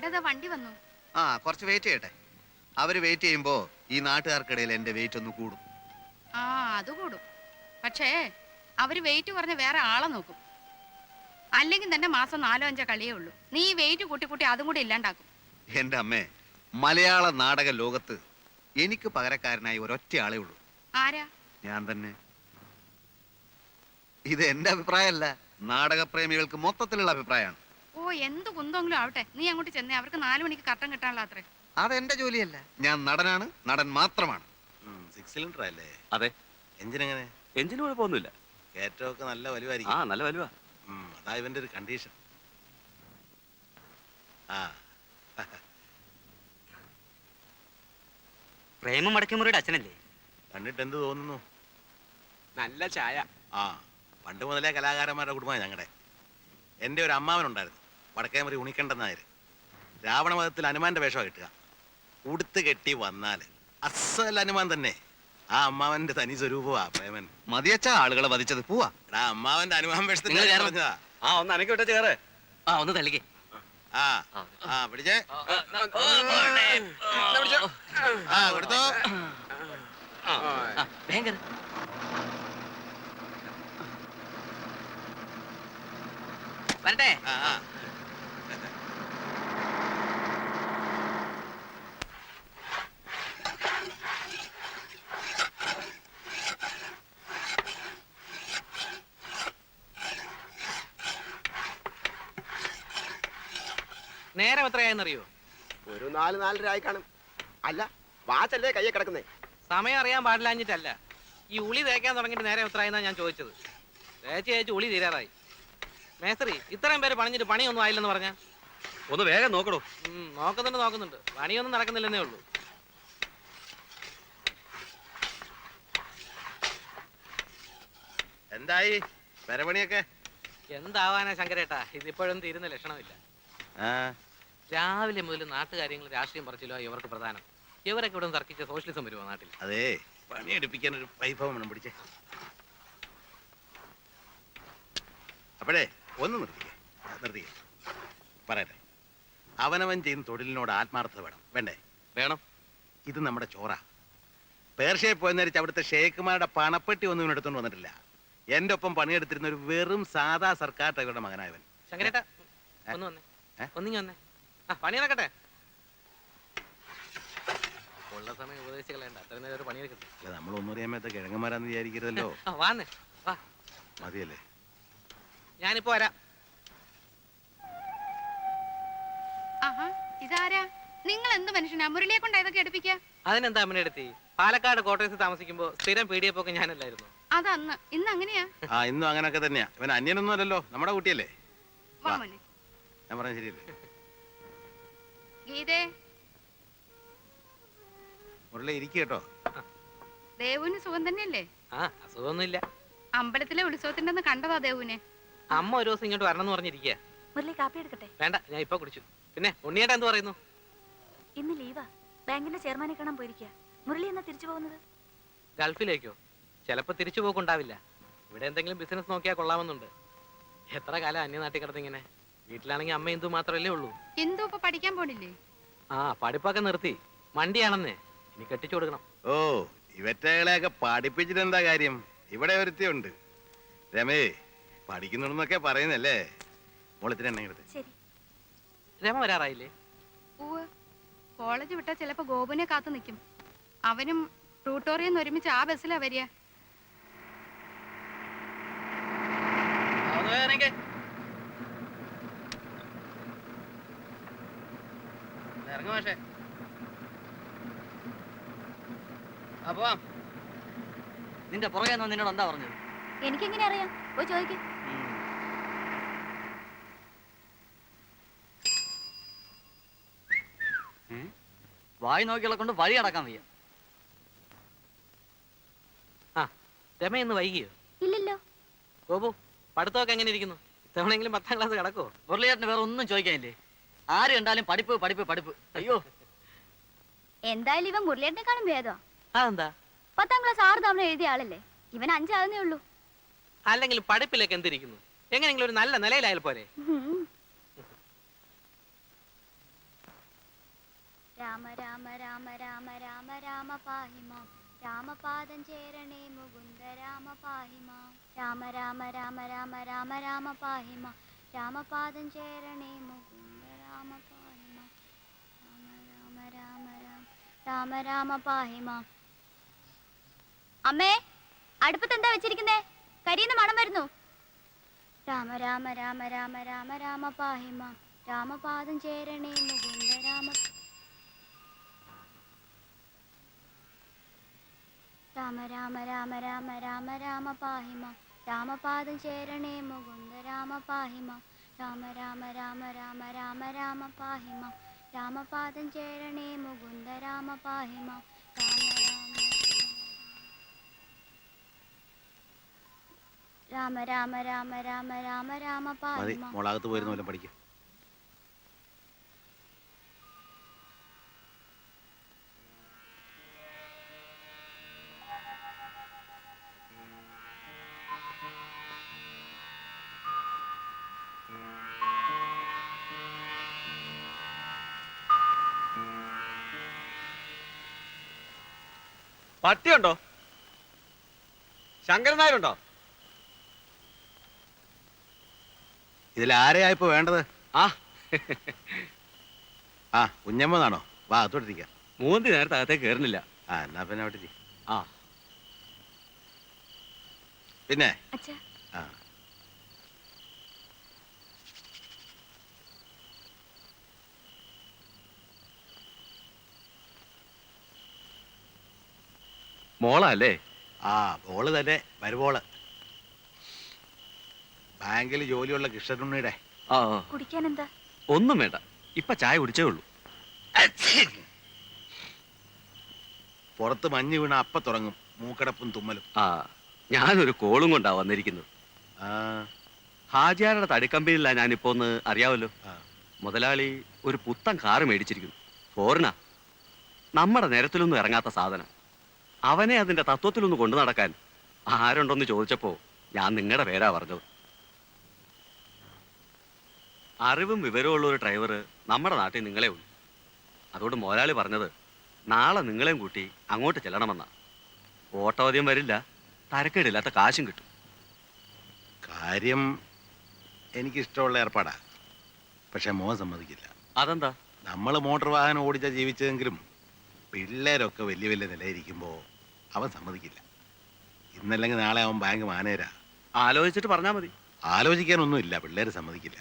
എടാ വണ്ടി വന്നു. ആ കുറച്ച് വെയിറ്റ് ചെയ്യട്ടെ. അവര് വെയിറ്റ് ചെയ്യുമ്പോ ഈ നാട്ടുകാർക്കിടയിൽ എന്റെ വെയിറ്റ് ഒന്ന് കൂടും. ആ അത് കൂടും. പക്ഷേ അവര് വെയിറ്റ് പറഞ്ഞ വേറെ ആളെ നോക്കും. അല്ലെങ്കിൽ തന്നെ മാസം 4-5 കളിയേ ഉള്ളൂ. നീ വെയിറ്റ് കൂട്ടി കൂട്ടി അതും കൂടി ഇല്ലാണ്ടാക്കും. എന്റെ അമ്മേ, മലയാള നാടക ലോകത്ത് എനിക്ക് പകരക്കാരനായി ഒരൊറ്റ ആളേ ഉള്ളൂ. ആരാ? ഞാൻ തന്നെ. ഇത് എന്റെ അഭിപ്രായമല്ല, നാടകപ്രേമികൾക്ക് മൊത്തത്തിലുള്ള അഭിപ്രായമാണ്. ഓ എന്ത് കുന്തെങ്കിലും ആവട്ടെ, നീ അങ്ങോട്ട് ചെന്നേ. അവർക്ക് 4 മണിക്ക് കട്ടൻ കിട്ടാനുള്ള അത്രേ. അതെന്റെ ജോലിയല്ല. ഞാൻ നടനാണ്, നടൻ മാത്രമാണ്. 6 സിലിണ്ടർ അല്ലേ? അതെ. എഞ്ചിൻ എങ്ങനെ? എഞ്ചിന് കുഴപ്പമൊന്നുമില്ല. കയറ്റമൊക്കെ നല്ല വലുവായിരിക്കും. ആ നല്ല വലുവാ. അതാ ഇവന്റെ ഒരു കണ്ടീഷൻ. ആ പ്രേമം വടക്കേമുറിയുടെ അച്ഛനല്ലേ? കണ്ടിട്ട് എന്ത് തോന്നുന്നു? നല്ല ചായ. ആ പണ്ട് മുതലേ കലാകാരന്മാരുടെ കുടുംബമാണ് ഞങ്ങളുടെ. എൻ്റെ ഒരു അമ്മാവനുണ്ടായിരുന്നു, വടക്കേമുറി ഉണിക്കണ്ടൻ നായർ. രാവണവധത്തിൽ ഹനുമാന്റെ വേഷമാണ് കിട്ടുക. ഉടുത്ത് കെട്ടി വന്നാൽ അസൽ ഹനുമാൻ തന്നെ. ആ അമ്മാവന്റെ തനി സ്വരൂപമാ പ്രേമൻ. മതിയച്ച ആളുകളെ വധിച്ചത്. പോവാ. എടാ അമ്മാവന്റെ ഹനുമാൻ വേഷത്തിൽ പറഞ്ഞതാ. ആ ഒന്ന് അനക്കി വിട്ട ചേറ്. ആ ഒന്ന് തള്ളിക്കേ. ആ ആ പിടിച്ചേ. ആ കൊടുത്തോ. ഭയങ്കര വരട്ടെ. ആ ആ നേരം എത്രയായെന്നറിയോ? ഒരു 4-4:30 ആയി കാണും. അല്ല വാച്ചല്ലേ കയ്യെ കിടക്കുന്നേ? സമയം അറിയാൻ പാടില്ലാഞ്ഞിട്ടല്ല. ഈ ഉളി തേക്കാൻ തുടങ്ങിയിട്ട് നേരം എത്രയായെന്നാ ഞാൻ ചോദിച്ചത്. തേച്ച് ഉളി തീരാറായി. മേസ്ത്രി ഇത്രയും പേര് പണിഞ്ഞിട്ട് പണിയൊന്നും ആയില്ലെന്ന് പറഞ്ഞ ഒന്ന് വേഗം നോക്കണോ? നോക്കുന്നുണ്ട്. പണിയൊന്നും നടക്കുന്നില്ലെന്നേ ഉള്ളൂ. എന്തായി പെരപണിയൊക്കെ? എന്താവാനാ ശങ്കരേട്ടാ, ഇതിപ്പോഴും തീരുന്ന ലക്ഷണമില്ല. രാവിലെ മുതൽ നാട്ടുകാര്യങ്ങൾ രാഷ്ട്രീയം പറച്ചില്ലോ ഇവർക്ക് പ്രധാനം. ഇവരൊക്കെ ഇവിടെ തർക്കിച്ച സോഷ്യലിസം വരുമോ നാട്ടിൽ? അതെ, പണിയെടുപ്പിക്കാൻ ഒരു വൈഭവം വേണം. പിടിച്ചേ. അപ്പോഴേ ഒന്ന് നിർത്തിക്കേ. പറയട്ടെ, അവനവൻ ചെയ്യുന്ന തൊഴിലിനോട് ആത്മാർത്ഥത വേണ്ടേ? വേണം. ഇത് നമ്മുടെ ചോറ. പേർഷ്യയിൽ പോയെന്നരിച്ച് അവിടുത്തെ ഷേഖുമാരുടെ പണപ്പെട്ടി ഒന്നും ഇവനെടുത്തോണ്ട് വന്നിട്ടില്ല. എന്റെ ഒപ്പം പണിയെടുത്തിരുന്ന ഒരു വെറും സാധാ സർക്കാർ ഡ്രൈവറുടെ മകനായവൻ. ശങ്കരേട്ടാ ഒന്ന് വന്നേ. ഒന്നിങ്ങി വന്നേ. ആ പണി നടക്കട്ടെ. ഉള്ള സമയം ഉപദേശിച്ച് കളയണ്ട. അത്രയും നേരം ഒരു പണിയെടുക്കട്ടെ. അല്ല, നമ്മളൊന്നും അറിയാമത്ത കിഴങ്ങന്മാരാന്ന് വിചാരിക്കരുതല്ലോ. വാന്നേ വാ. മതിയല്ലേ? ഞാനിപ്പോ വരാം. ആഹാ ഇതാരാ? നിങ്ങൾ എന്ത് മനുഷ്യനാ? മുരളിയെ കൊണ്ടാ ഇതൊക്കെ എടുപ്പിക്കുക? അതിനെന്താ അമ്മനെടുത്തി? പാലക്കാട് കോട്ടയത്ത് താമസിക്കുമ്പോ സ്ഥിരം പീഡിയപ്പൊക്കെ ഞാനല്ലായിരുന്നു. അതന്ന്. ഇന്ന് അങ്ങനെയാ? ആ ഇന്നും അങ്ങനൊക്കെ തന്നെയാ. ഇവൻ അന്യനൊന്നും അല്ലല്ലോ, നമ്മുടെ കുട്ടിയല്ലേ. വാ മോനെ. ഞാൻ പറഞ്ഞ ശരിയല്ലേ? ഗീതേ, മുരളി ഇരിക്കുക കേട്ടോ. ദേവുവിന് സുഖം തന്നെയല്ലേ? ആ അസുഖമൊന്നുമില്ല. അമ്പലത്തിലെ ഉത്സവത്തിന്റെ അന്ന് കണ്ടതാ ദേവുവിനെ. അമ്മ ഒരു ദിവസം ഇങ്ങോട്ട് വരണം എന്ന് പറഞ്ഞിരിക്കുക. മുരളി കാപ്പി എടുക്കട്ടെ? വേണ്ട, ഞാൻ ഇപ്പൊ കുടിച്ചു. പിന്നെ ഉണ്ണിയേട്ടാ എന്ത് പറയുന്നു? ഇന്ന് ലീവാ. ബാങ്കിന്റെ ചെയർമാനെ കാണാൻ പോയിരിക്കുക. മുരളി എന്നാ തിരിച്ചു പോകുന്നത്? ഗൾഫിലേക്കോ? ചിലപ്പോ തിരിച്ചു പോക്കുണ്ടാവില്ല. ഇവിടെ എന്തെങ്കിലും ബിസിനസ് നോക്കിയാൽ കൊള്ളാമെന്നുണ്ട്. എത്ര കാലം അന്യനാട്ടിൽ കിടന്നിങ്ങനെ. വീട്ടിലാണെങ്കിൽ അമ്മ ഇന്ദു മാത്രമല്ലേ ഉള്ളൂ. ഇന്ദു ഇപ്പൊ പഠിക്കാൻ പോണില്ലേ? ആ പഠിപ്പൊക്കെ നിർത്തി. മണ്ടിയാണെന്നേ. ഇനി കെട്ടിച്ചു കൊടുക്കണം. ഓ ഇവറ്റകളെയൊക്കെ പഠിപ്പിച്ചിട്ട് എന്താ കാര്യം? ഇവിടെ ഒരുത്തിയുണ്ട്, രമേ. പഠിക്കുന്നുണ്ടെന്നൊക്കെ പറയുന്നല്ലേ. മോളത്തിന് എണ്ണ എടുത്ത്. ശരി. രമ വരാറായില്ലേ? പൂവ് കോളേജ് വിട്ടാ ചിലപ്പോ ഗോപുനെ കാത്തു നിൽക്കും. അവനും ട്യൂട്ടോറിയെന്ന് ഒരുമിച്ച് ആ ബസ്സിലാ വരിക. ഇറങ്ങുമാഷേ. അപ്പൊ നിന്റെ പുറകെ നിന്നോട് എന്താ പറഞ്ഞത്? എനിക്കെങ്ങനെ അറിയാം? പോയി ചോദിക്കും. വായി നോക്കിയുള്ള കൊണ്ട് വഴി അടക്കാൻ വയ്യ. ആ രമ ഇന്ന് വൈകിയോ? ഇല്ലല്ലോ. ഗോപു പഠിത്തമൊക്കെ എങ്ങനെ ഇരിക്കുന്നു? ഇത്തവണെങ്കിലും 10ാം ക്ലാസ് കിടക്കോ? മുരളിയേട്ടന് വേറെ ഒന്നും ചോദിക്കാനില്ലേ? ആര് കണ്ടാലും പഠിപ്പ് പഠിപ്പ് പഠിപ്പ്. അയ്യോ, എന്തായാലും ഇവൻ മുരളിയേട്ടനെക്കാളും ഭേദം. അതെന്താ? 10ാം ക്ലാസ് 6 തവണ എഴുതിയ ആളല്ലേ. ഇവൻ 5 ആകുന്നേ ഉള്ളൂ. അല്ലെങ്കിൽ പഠിപ്പിലേക്ക് എന്തിരിക്കുന്നു? എങ്ങനെയെങ്കിലും ഒരു നല്ല നിലയിലായാൽ പോലെ. രാമ രാമ രാമ രാമ രാമ രാമ പാഹി മാം രാമപാദം ചേരണേ മുകുന്ദ രാമ പാഹി മാം രാമ രാമ രാമ രാമ രാമ രാമ പാഹി മാം രാമപാദം ചേരണേ മുകുന്ദ രാമ പാഹി മാം രാമ രാമ രാമ രാമ രാമ രാമ പാഹി മാം. അമ്മേ, അടുപ്പത്ത് എന്താ വെച്ചിരിക്കുന്നേ? കരിയുന്ന മണം വരുന്നു. രാമ രാമ രാമ രാമ രാമ രാമ പാഹി മാം രാമപാദം ചേരണേ മുകുന്ദ രാമ രാമ രാമ രാമ രാമ രാമ രാമ പാഹി മാം രാമപാദം ചേരണേ മുകുന്ദ രാമ പാഹി മാം രാമ രാമ രാമ രാമ രാമ രാമ പാഹി മാം രാമപാദം ചേരണേ മുകുന്ദ രാമ പാഹി മാം രാമ രാമ രാമ രാമ രാമ രാമ പാഹി മതി, മാം. മോളകത്ത് പോയിരുന്ന വല്ലതും പഠിക്കും. പട്ടിയുണ്ടോ? ശങ്കരൻ നായരുണ്ടോ? ഇതിൽ ആരെയാ ഇപ്പൊ വേണ്ടത്? ആ ആ, കുഞ്ഞമ്മന്നാണോ? വാ, അതോട്ടിരിക്കാം. മൂന്തി നേരത്തെ അകത്തേക്ക് കയറുന്നില്ല. ആ, എന്നാ പിന്നെ അവിടെ ഇരി. ആ പിന്നെ അച്ഛാ, ആ, മോളാ അല്ലേ? ആ, ബോള് തന്നെ, വരുബോള്. ബാങ്കിൽ ജോലിയുള്ള കൃഷ്ണനുണ്ണിയുടെ. ആ കുടിക്കാൻ എന്താ? ഒന്നും വേണ്ട, ഇപ്പൊ ചായ കുടിച്ചേ ഉള്ളൂ. പുറത്ത് മഞ്ഞ് വീണ അപ്പ തുടങ്ങും മൂക്കടപ്പും തുമ്മലും. ആ ഞാനൊരു കോളും കൊണ്ടാ വന്നിരിക്കുന്നത്. ആ, ഹാജിയാരുടെ തടിക്കമ്പനിയില്ല ഞാനിപ്പോ ഒന്ന് അറിയാവല്ലോ. ആ. മുതലാളി ഒരു പുത്തൻ കാറ് മേടിച്ചിരിക്കുന്നു. ഫോറിനാ. നമ്മുടെ നിരത്തിലൊന്നും ഇറങ്ങാത്ത സാധനം. അവനെ അതിന്റെ തത്വത്തിലൊന്ന് കൊണ്ടു നടക്കാൻ ആരുണ്ടോന്ന് ചോദിച്ചപ്പോ ഞാൻ നിങ്ങളുടെ പേരാ പറഞ്ഞത്. അറിവും വിവരവും ഉള്ള ഒരു ഡ്രൈവർ നമ്മുടെ നാട്ടിൽ നിങ്ങളെ ഉള്ളൂ. അതുകൊണ്ട് മുതലാളി പറഞ്ഞത് നാളെ നിങ്ങളെയും കൂട്ടി അങ്ങോട്ട് ചെല്ലണമെന്നാ. ഓട്ടോദ്യം വരില്ല, തരക്കേടില്ലാത്ത കാശും കിട്ടും. കാര്യം എനിക്കിഷ്ടമുള്ള ഏർപ്പാടാ. പക്ഷെ മോൻ സമ്മതിക്കില്ല. അതെന്താ? നമ്മൾ മോട്ടോർ വാഹനം ഓടിച്ചാ ജീവിച്ചതെങ്കിലും പിള്ളേരൊക്കെ വലിയ വലിയ നിലയിരിക്കുമ്പോൾ അവൻ സമ്മതിക്കില്ല. ഇന്നല്ലെങ്കിൽ നാളെ അവൻ ബാങ്ക് മാനേജരാ. ആലോചിച്ചിട്ട് പറഞ്ഞാൽ മതി. ആലോചിക്കാനൊന്നുമില്ല, പിള്ളേർ സമ്മതിക്കില്ല.